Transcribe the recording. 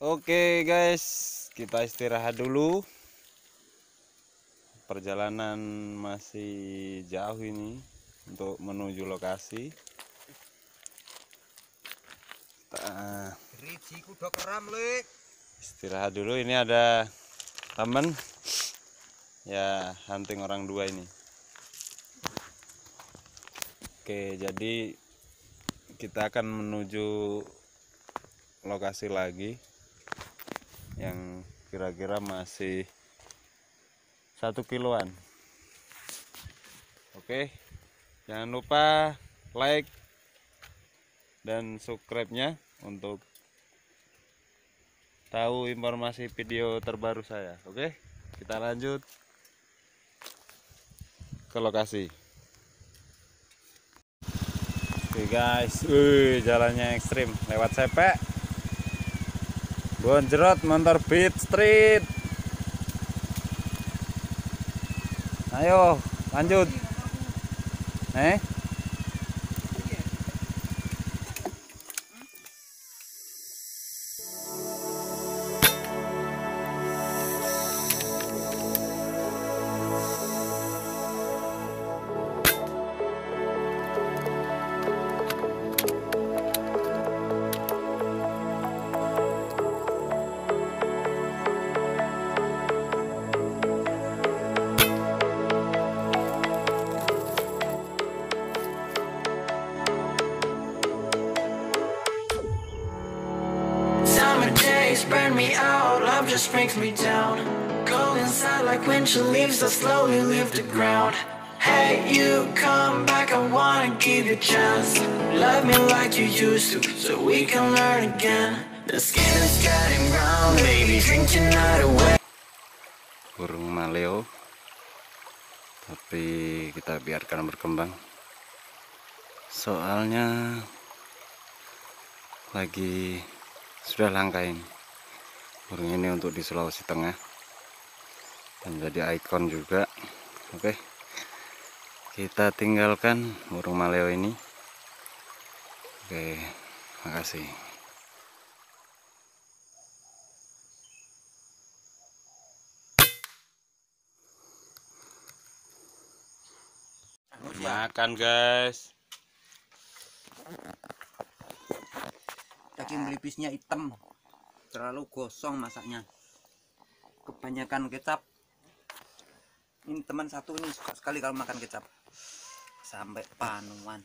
Oke guys, kita istirahat dulu. Perjalanan masih jauh ini untuk menuju lokasi. Kita istirahat dulu. Ini ada temen ya, hunting orang dua ini. Oke, jadi kita akan menuju lokasi lagi yang kira-kira masih 1 kiloan. Oke, jangan lupa like dan subscribe-nya untuk tahu informasi video terbaru saya. Oke, kita lanjut ke lokasi. Oke guys, jalannya ekstrim, lewat sepek, bonjrot motor beat street. Ayo lanjut. Burn me out, love just brings me down. Go inside like winter leaves that slowly leave the ground. Hey, you come back, I wanna give you a chance. Love me like you used to, so we can learn again. The skin is getting brown, baby, drink your night away. Burung maleo, tapi kita biarkan berkembang. Soalnya lagi sudah langka ini. Burung ini untuk di Sulawesi Tengah dan jadi ikon juga. Oke, kita tinggalkan burung maleo ini. Oke, makasih. Makan guys. Daging belipisnya hitam, terlalu gosong masaknya, kebanyakan kecap. Ini teman satu ini suka sekali kalau makan kecap sampai panuan.